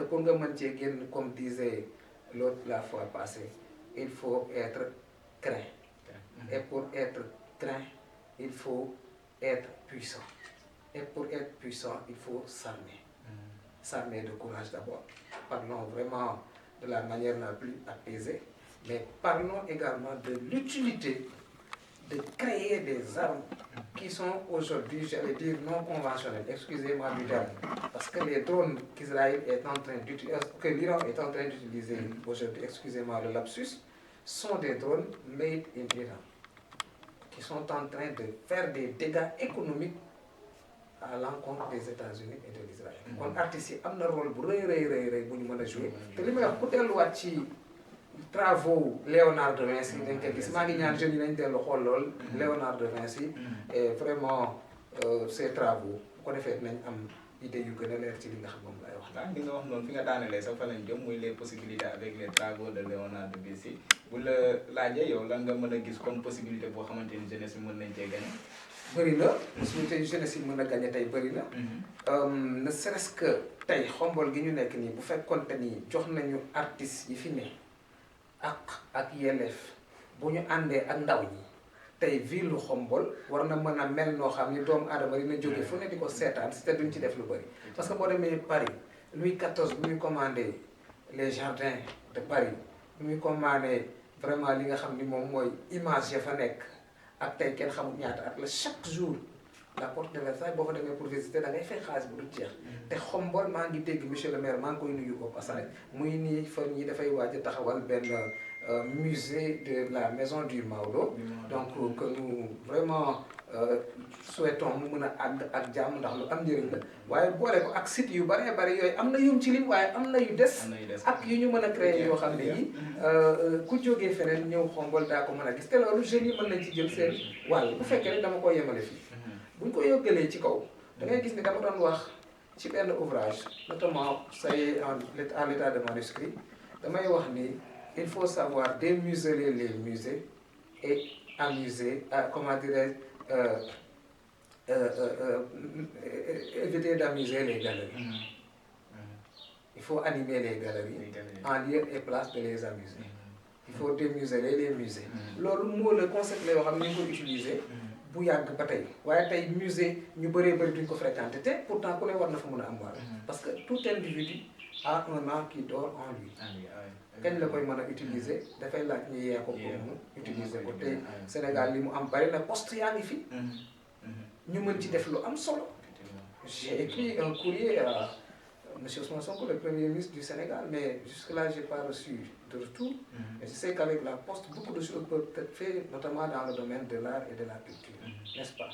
Pour nga mën cee génn comme disait l'autre la fois passée, il faut être craint. Et pour être craint, il faut être puissant. Et pour être puissant, il faut s'armer. S'armer de courage d'abord. Parlons vraiment de la manière la plus apaisée, mais parlons également de l'utilité de créer des armes qui sont aujourd'hui, j'allais dire, non conventionnelles. Excusez-moi du terme. Parce que les drones qu'Israël est en train d'utiliser, que l'Iran est en train d'utiliser aujourd'hui, excusez-moi le lapsus, sont des drones made in Iran, qui sont en train de faire des dégâts économiques à l'encontre des États-Unis et de l'Israël. kon artistes yi am na rôle bu rëy bu ñu mën a jouer te li may wax ku delluwaat ci travaux Léonard de Vinci dañ ko gis maa ngi ñaan jeunes yi nañ dellu xool lool Léonard de Vinci et vraiment ces travaux bu ko defee nañ am idée yu gën a leer ci li nga xam moom lay wax. li nga wax noonu fi nga daanelee sax fa lañ jëm muy les possibilités avec les travaux de Léonard de Vinci bu la laajee yow lan nga mën a gis comme possibilité boo xamante ni jeunesse bi mën nañ cee gagné. bëri na possibilité jeunesse yi mën a gagné tey bëri na. ne serait-ce que tey xombol gi ñu nekk nii bu fekkoonte ni jox nañu artistes yi fi ne ak yelleef bu ñu àndee ak ndaw ñi tey ville xombol war na mën a mel noo xam ni doomu aadama dina jóge fu ne di ko seetaan si te duñ ci def lu bëri. parce que boo demee Paris Louis XIV bu muy commandé les jardins de Paris bu muy commandé vraiment li nga xam ni moom mooy image ya fa nekk. ak tey kenn xamul ñaata at la chaque jour la porte de Versailles boo fa demee pour visiter da ngay fay xaalis bu dul jeex te xombol maa ngi dégg monsieur le maire maa ngi koy nuyu au passage muy nii fa ñi dafay waaj a taxawal benn musée de la maison du Maodo. Donc que nous vraiment souhaitons mu mën a àgg ak jàmm ndax lu am njëriñ la waaye boole ko ak site yu bëree bëri yooyu am na yum ci lim waaye am na yu des ak yu ñu mën a créer yoo xam ne yi ku jógee feneen ñëw xombol daa ko mën a gis te loolu jeunes yi mën nañ ci jël seen wàll bu fekkee ne dama ko yemale fii buñ ko yóbgalee ci kaw da ngay gis ni dama doon wax ci benn ouvrage notamment ça y est à l'état de manuscrit damay wax ni il faut savoir démuseler les musées et amuser comment dirais-je éviter d'amuser les galeries. Il faut animer les galeries en lieu et place de les amuser. Il faut démuseler les musées. loolu moo le concept la yoo xam ne ñu ngi ko utiliser bu yàgg ba tey waaye tey musée ñu bëree bëri duñ ko fréquenter te pourtant ku ne war na fa mën a am wàll parce que tout individu a un âme qui dort en lui. kañ la koy mën a utiliser dafay laaj ñu yee ko pour mu utiliser ko te Sénégal li mu am bari na poste yaa ngi fi ñu mën ci def lu am solo. J'ai écrit un courrier à monsieur Ousmane Sonko, le premier ministre du Sénégal, mais jusque-là j'ai pas reçu de retour. Mais je sais qu'avec la poste beaucoup de choses peuvent être faites notamment dans le domaine de l'art et de la culture, n'est-ce pas.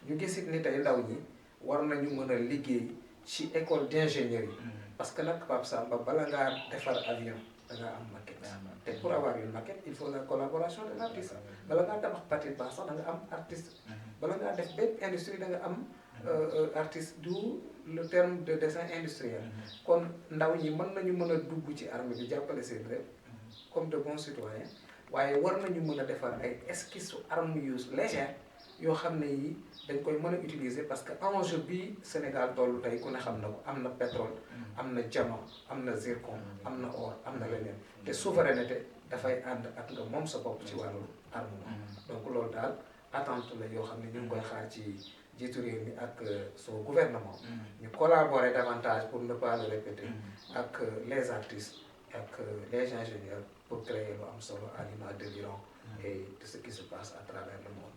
ñu gisit ni tey ndaw ñi war nañu mën a liggéey ci école d'ingénierie parce que nag Pape Samba bala ngaa defar avion da ngaa am maquette te pour avoir une maquette il faut la collaboration de l'artiste bala ngaa tabax bâtiment sax da nga am artiste bala ngaa def bépp industrie da nga am artiste d'où le terme de dessin industriel kon ndaw ñi mën nañu mën a dugg ci armée bi jàppale seen réew comme de bons citoyens waaye war nañu mën a defar ay esquisse armes yu légère yoo xam ne yi dañ koy mën a utiliser parce que enjeu bi Sénégal toll tey ku ne xam na ko am na pétrole am na diamant am na zircon am na or am na leneen te souveraineté dafay ànd ak nga moom sa bopp ci wàllu armement donc loolu daal attente la yoo xam ne ñu ngi koy xaar ci jiitu réew mi ak son gouvernement ñu collaborer davantage pour ne pas le répéter ak les artistes ak les ingénieurs pour créer lu am solo à l'image de l'Iran et de ce qui se passe à travers le monde.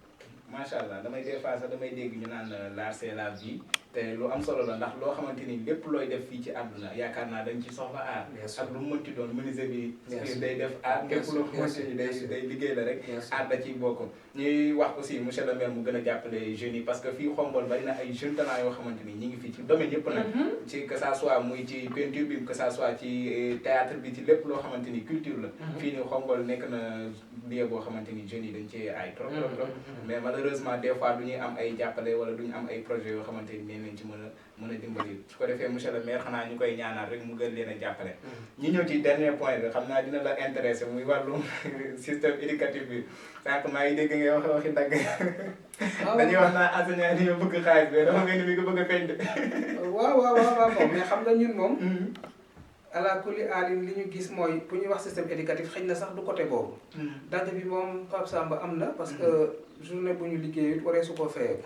macha allah damay des fois sax damay dégg ñu naan l'art c'est la vie te lu am solo la ndax loo xamante ni lépp looy def fii ci àdduna yaakaar naa dañ ci soxla art ak lu mu mënti doon menuisier bi day def art lépp loo xamante ni day liggéey la rek art da ciy bokk ñuy wax aussi monsieur le maire mu gën a jàppale jeunes yi parce que fii xombol bari na ay jeunes talents yoo xamante ni ñi ngi fii ci domaine yëpp nag ci que ça soit muy ci peinture bi que ça soit ci théâtre bi ci lépp loo xamante ni culture la fii ni xombol nekk na lieu boo xamante ni jeunes yi dañ ci ay trop mais malheureusement des fois du ñuy am ay jàppale wala du ñu am ay projets yoo xamante ni nañ ci mën a dimbali su ko defee monsieur le maire xanaa ñu koy ñaanal rek mu gën leen a jàppale ñu ñëw ci dernier point bi xam naa dina la intéressé muy wàllum système éducatif bi sànq maa ngi dégg ngay wax waxi dagg dañuy wax naa enseignant yi ñoo bëgg xaalis bi dafa mel ni mi ko bëgg a feeñ de waaw mais xam nga ñun moom ala kulli aalin li ñu gis mooy bu ñuy wax système éducatif xëy na sax du côté boobu. dagg bi moom Pape Samba am na parce que journée bu ñu liggéeyut waree su ko fayeeku.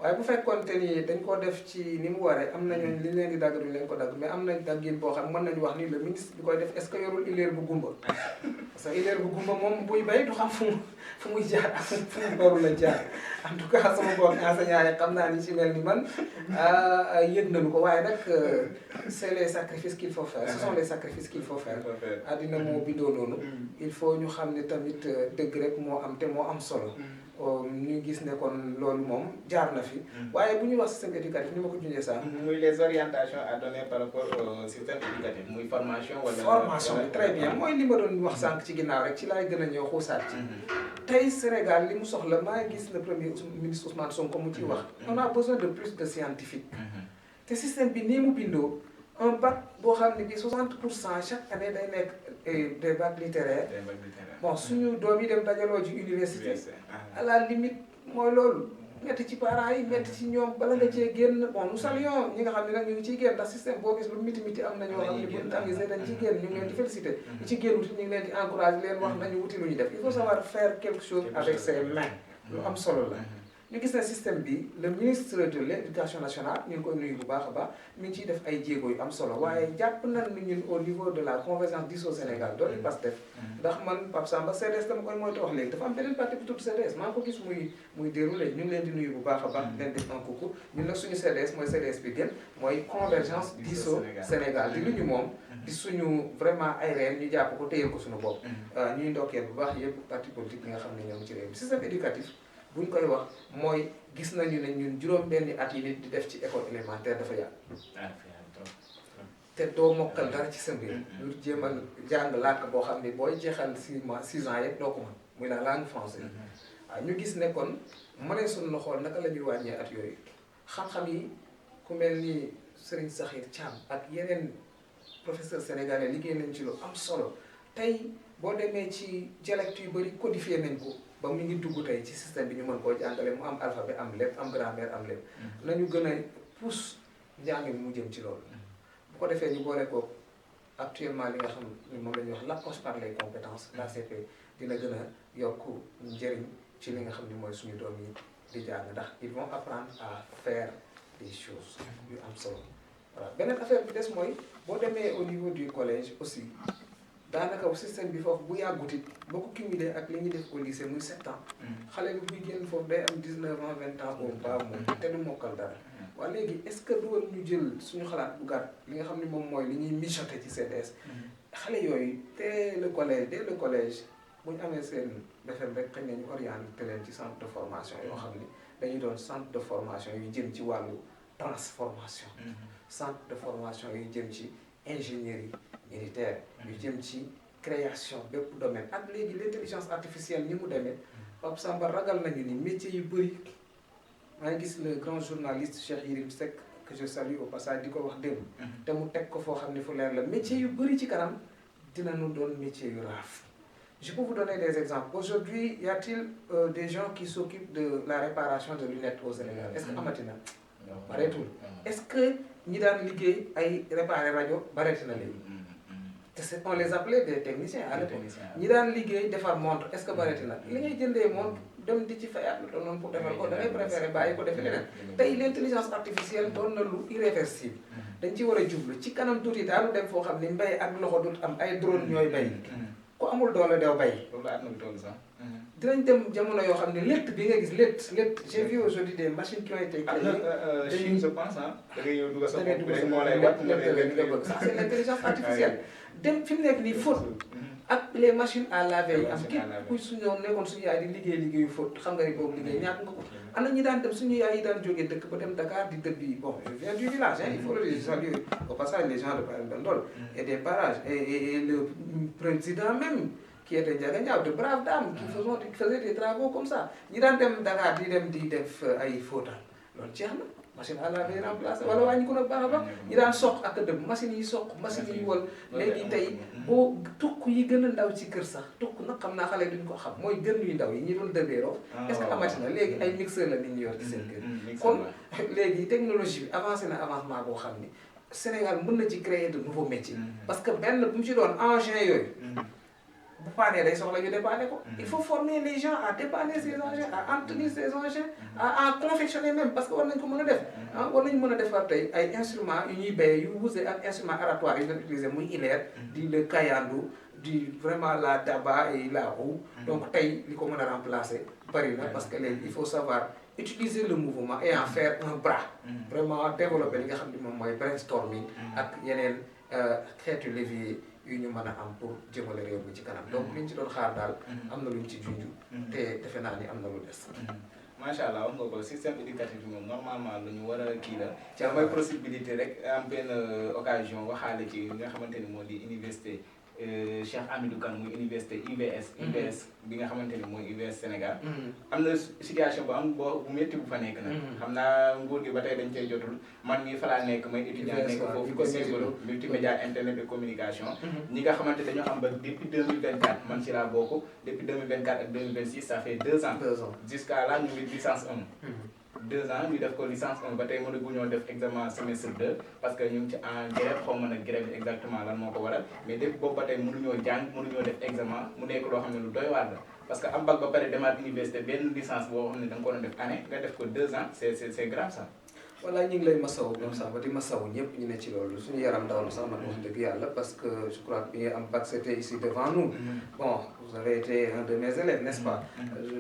waaye bu fekkoonte ni dañ ko def ci ni mu waree am nañu li leen di dagg duñ leen ko dagg mais am nañ daggin boo xam mën nañu wax ni le ministre bi koy def est-ce que yorul ileer bu gumba parce que ileer bu gumba moom buy bay du xam fu muy jaar ak fu mu warul la jaar en tout cas sama bopp enseignant yi xam naa ni ci mel ni man yëg nañu ko waaye nag c'est les sacrifices qu'il faut faire ce sont les sacrifices qu'il faut faire addina moo bindoo noonu il faut ñu xam ne tamit dëgg rek moo am te moo am solo ñu gis ne kon loolu moom jaar na fi waaye bu ñuy wax système éducatif ni ma ko junjee sax muy les orientations à donner par rapport au système éducatif muy formation wala formation bi très bien mooy li ma doon wax sànq ci ginnaaw rek ci laay gën a ñëw xuusaat ci tey Sénégal li mu soxla maa ngi gis le premier ministre Ousmane Sonko mu ciy wax on a besoin de plus de scientifique te système bi nii mu bindoo un bac boo xam ne bi 60% chaque année day nekk des bacs littéraires bon suñu doom yi dem dajaloo ci université à la limite mooy loolu metti ci parents yi metti ci ñoom bala nga cee génn bon nous saluons ñi nga xam ne nag ñu ngi ciy génn ndax système boo gis lu miti am na ñoo xam ne buñ tamisé dañ ciy génn ñu ngi leen di félicité ñi ci génn wuti ñu ngi leen di encouragé leen wax nañu wuti lu ñu def il faut savoir faire quelque chose avec ses mains lu am solo la ñu gis ne système bi le ministre de l'éducation nationale ñu ngi koy nuyu bu baax a baax mi ngi ciy def ay jéego yu am solo waaye jàpp nañ ni ñun au niveau de la convergence diso Sénégal doon Pastef ndax man Pape Samba CDS dama koy moytu wax léegi dafa am beneen parti bu tudd CDS maa ngi ko gis muy déroulé ñu ngi leen di nuyu bu baax a baax leen def un coucou ñun nag suñu CDS mooy CDS bi gën mooy convergence diso Sénégal di lu ñu moom di suñu vraiment ay reen ñu jàpp ko téyel ko suñu bopp ñuy ndokkeel bu baax yëpp parti politique yi nga xam ne ñoom ci réew mi système éducatif bu ñu koy wax mooy gis nañu ne ñun juróom-benni at yi nit di def ci école élémentaire dafa yàgg te doo mokkal dara ci sa mbir lu jéem a jàng làkk boo xam ne booy jeexal 6 ans yëpp doo ko mën muy la langue française waaw ñu gis ne kon mënee suñu la xool naka la ñuy wàññee at yooyu xam-xam yi ku mel ni Serigne Sakhir Thiam ak yeneen professeur sénégalais liggéey nañ ci lu am solo tey boo demee ci dialecte yu bëri codifié nañ ko ba mu ngi dugg tey ci système bi ñu mën koo jàngale mu am alphabet am lépp am grammaire am lépp nañu gën a pousse njàng mi mu jëm ci loolu bu ko defee ñu boole ko actuellement li nga xam ne moom la ñuy wax l'approche par les compétences l'ACP dina gën a yokk njëriñ ci li nga xam ne mooy suñu doom yi di jàng ndax ils vont apprendre à faire des choses yu am solo voilà beneen affaire bi des mooy boo demee au niveau du collège aussi daanaka système bi foofu bu yàggutit boo ko cumulé ak li ñuy def au lycée muy 7 ans xale bi buy génn foofu day am 19 ans 20 ans au bas moom te du mokkal dara waaye léegi est-ce que du woon ñu jël suñu xalaat bu gàtt li nga xam ne moom mooy li ñuy mijoté ci CDS xale yooyu dès le collège bu ñu amee seen BFEM rek xëy na ñu orienté leen ci centre de formation yoo xam ni dañuy doon centre de formation yu jëm ci wàllu transformation centre de formation yu jëm ci ingénierie militaire yu jëm ci création bépp domaine ak léegi l'intelligence artificielle ni mu demee Pape Samba ragal nañu ni métier yu bëri maa ngi gis le grand journaliste Cheikh Yérim Seck que je salue au passage di ko wax démb te mu teg ko foo xam ne fu leer la métier yu bëri ci kanam dinañu doon métier yu raaf je peux vous donner des exemples aujourd'hui y a-t-il des gens qui s'occupent de la réparation de lunettes au Sénégal est-ce que amati na bareetul est-ce que ñi daan liggéey ay réparer rajo bareeti na léegi te on les appelait des techniciens à l'époque ñi daan liggéey defar montre est-ce que bareeti na li ngay jëndee montre dem di ci fayaat lu doon noonu pour defar ko da ngay préférer bàyyi ko defi leneen tey l'intelligence artificielle doon na lu irréversible dañ ci war a jublu ci kanam tuuti daanu dem foo xam ni mbay ak loxo dut am ay drone ñooy bay ku amul doole dew bay dinañ dem jamono yoo xam ne létt bi nga gis létt j'ai vu aujourd'hui des machines qui ont été créées Chine je pense da ngay yow dugal sa bopp rek moo lay létt nga bëgg ça c'est l'intelligence artificielle dem fi mu nekk nii faute ak les machines à laver yi am képp ku suñu nekkoon suñu yaay di liggéeyu faute xam nga ni boobu liggéey ñàkk nga ko ana ñi daan dem suñu yaay yi daan jógee dëkk ba dem Dakar di dëbbi bon je viens du village il faut le saluer au passage les gens de Ndol et des barrages et le président même qui était Ndiaga Ndiaw de braves dames qui faisaient des travaux comme ça ñi daan dem Dakar di dem di def ay fóotal loolu jeex na machine à laver remplacé wala wàññi ko nag baax a baax ñi daan soq ak dëbb machines yi soq machines yi wol léegi tey boo tukk yi gën a ndaw ci kër sax tukk nag xam naa xale duñ ko xam mooy gën yu ndaw yi ñi doon dëbbee roof est-ce que amati na léegi ay mixeur la nit ñi yor ci seen kër kon léegi technologie bi avancé na avancement boo xam ni Sénégal mën na ci créer de nouveaux métiers. parce que benn bu mu ci doon engin yooyu. bu paanee day soxla ñu dépanner ko. il faut former les gens à dépanner ces engins à entretenir ces engins à confectionner même parce que war nañ ko mën a def. war nañu mën a defar tey ay instruments yu ñuy béyee yu wuute ak instruments aratoires yi ñu doon utiliser muy ileer di le kayandou di vraiment la daba et la roue. donc tey li ko mën a remplacer bari na parce que léegi il faut savoir utiliser le mouvement et en faire un bras. vraiment développer li nga xam ne moom mooy brainstorming ak yeneen xeetu levier yu ñu mën a am pour jëmale réew mi ci kanam donc liñ ci doon xaar daal am na luñ ci junj te defe naa ni am na lu des. macha allah wax nga ko système éducatif bi moom normalement lu ñu war a kii la. ca mooy possibilité rek am benn occasion waxaale ci nga xamante ni moo di université Cheikh Hamidou Kane muy université UVS. UVS bi nga xamante ni mooy UVS Sénégal. am na situation bu am bu métti bu fa nekk nag. xam naa nguur gi ba tey dañ cee jotul man mii fa laa nekk may étudiant nekk foofu ko CIGOLO multimédia internet et communication. ñi nga xamante dañoo am ba depuis 2024 man ci laa bokk depuis 2024 ak 2026 ça fait 2 ans. 2 ans jusqu'à là ñu ngi licence 1. 2 ans ñu def ko licence 1 ba tey mënaguñoo def examen semestre 2 parce que ñu ngi ci en grève xaw ma nag grève bi exactement lan moo ko waral mais depuis boobu ba tey mënuñoo jàng mënuñoo def examen mu nekk loo xam ne lu doy waar la parce que am bac ba pare demaat université benn licence boo xam ne da nga ko doon def année nga def ko 2 ans c'est grave ça. voilà ñu ngi lay masawu comme ça ba di masawu ñëpp ñu ne ci loolu suñu yaram daw na sax man wax dëgg yàlla parce que je crois que bi ngay am bac c'était ici devant nous. bon vous avez été un de mes élèves n'est-ce pas.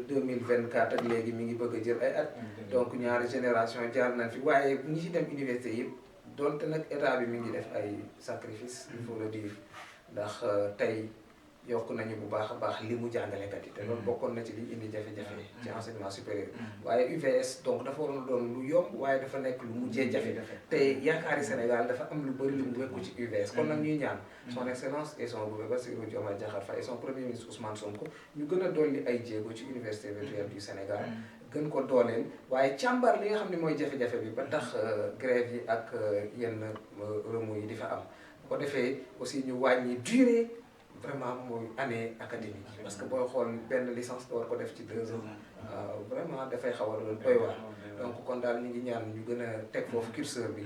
2024 ak léegi mi ngi bëgg a jël ay at. donc ñaari génération jaar nañ fi waaye ñi ci dem université yëpp donte nag état bi mi ngi def ay sacrifices. il faut le dire ndax tey yokk nañu bu baax a baax li mu jàngalekat yi te loolu bokkoon na ci liñ indi jafe-jafe ci enseignement supérieur waaye UVS donc dafa waroon a doon lu yomb waaye dafa nekk lu mujjee jafe te yaakaari Sénégal dafa am lu bëri lu mu wekku ci UVS kon nag ñuy ñaan son excellence et son gouvernement Bassirou Diomaye Diakhar Faye et son premier ministre Ousmane Sonko ñu gën a dolli ay jéego ci université virtuelle du Sénégal gën ko dooleel waaye càmbar li nga xam ne mooy jafe-jafe bi ba tax grève yi ak yenn remous yi di fa am bu ko defee aussi ñu wàññi durée vraiment mooy année académique parce que booy xool benn licence nga war ko def ci 2 ans vraiment dafay xaw a doy waar donc kon daal ñu ngi ñaan ñu gën a teg foofu curseur bi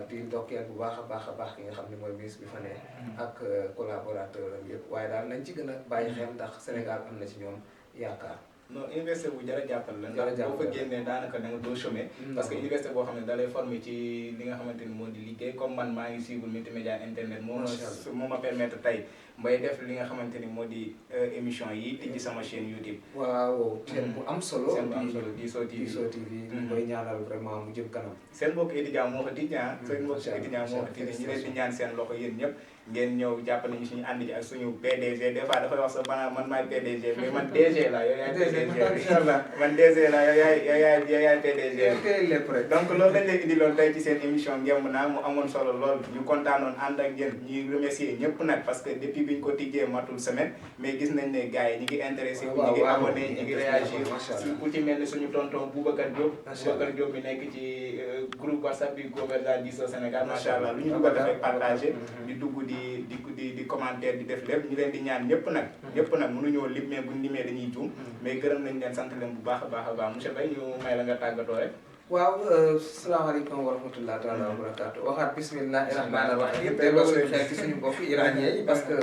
di ndokkeel bu baax a baax ki nga xam ne mooy ministre bi fa ne ak collaborateur am yëpp waaye daal nañ ci gën a bàyyi xel ndax Sénégal am na ci ñoom yaakaar. non université bu jar a jàppal la ndax boo fa génnee daanaka da nga doo chômer parce que université boo xam ne da lay former ci li nga xamante ni moo di liggéey comme man maa ngi suivre multimédia internet moo ma permettre tey mbay def li nga xamante ni moo di émission yi tijji sama chaîne YouTube. waaw chaîne bu am solo. chaîne bu am solo Diso TV. Diso TV ñu koy ñaanal vraiment mu jëm kanam. seen mbokk étudiant moo ko tijji seen mbokk étudiant moo ko tijji ñu leen di ñaan seen loxo yéen ñëpp ngeen ñëw jàppale ñu suñu ànd ji ak suñu PDG des fois dafay wax sa man maay PDG mais man DG la yow yaay PDG man DG la yow yaay PDG lépp rek donc loolu lañ leen indi loon tey ci seen émission Ngemb Naa mu amoon solo lool ñu kontaanoon ànd ak yéen ñuy remercier ñëpp nag parce que depuis biñ ko tijjee matul semaine mais gis nañ ne gars yi ñi ngi intéressé wu ñi ngi abonné ñi ngi réagir ku ci mel ni suñu tonton Boubacar Diop bi nekk ci groupe WhatsApp bi Convergence Diso Sénégal macha allah lu ñu dugal dafay partagé di dugg di commentaire di def lépp ñu leen di ñaan ñëpp nag mënuñoo lim mais buñ limee dañuy juum mais gërëm nañ leen sant leen bu baax a baax monsieur Baye ñu may la nga tàggatoo rek. waaw salaamaaleykum wa rahmatulah taala wa barakaatu waxaat bismillahi rahmaani rahim te loolu suñu xel ci suñu mbokk iranien yi parce que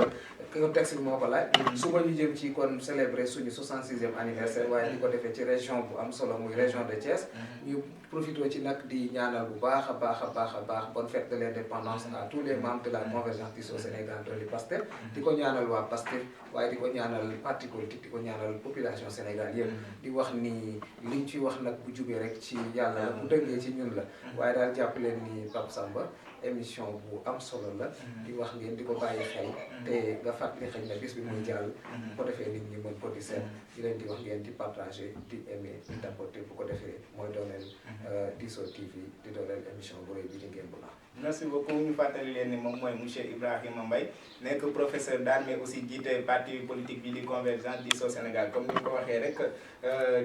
contexte bi moo ko laaj suba ñu jëm ci kon célébrer suñu 66e anniversaire waaye di ko defee ci région bu am solo muy région de Thiès ñu profité ci nag di ñaanal bu baax a baax bonne fête de l'indépendance à tous les membres de la Convergence Diso Sénégal di Pastef di ko ñaanal waa Pastef waaye di ko ñaanal parti politique di ko ñaanal population Sénégal yëpp di wax ni liñ ci wax nag bu jubee rek ci yàlla la bu dëngee ci ñun la waaye daal jàpp leen ni Pape Samba émission bu am solo la di wax ngeen di ko bàyyi xel te nga fàttali xëy na bis bi muy jàll bu ko defee nit ñi mën ko di seet di leen di wax ngeen di partager di aimer di tapoter bu ko defee mooy dooleel Diso TV di dooleel émission bu rëy bi di Ngemb Naa. merci beaucoup ñu fàttali leen ni moom mooy monsieur Ibrahima Mbaye nekk professeur d'art mais aussi jiite parti politique bi di Convergence Diso Sénégal comme ni ko waxee rek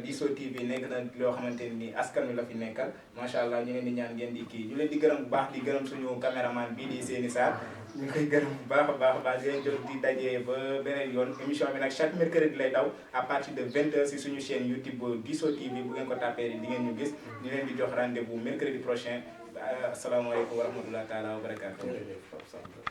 Diso TV nekk na loo xamante ni askan wi la fi nekkal macha allah ñu leen di ñaan ngeen di kii ñu leen di gërëm bu baax di gërëm suñu caméraman bii di Séni Sarr ñu koy gërëm bu baax a baax di leen jot di dajee ba beneen yoon émission bi nag chaque mercredi lay daw à partir de 20h si suñu chaîne YouTube Diso TV bu ngeen ko tapé di ngeen ñu gis ñu leen di jox rendez-vous mercredi prochain asalaamaaleykum wa rahmatulah taala wa barakaatu. jërëjëf.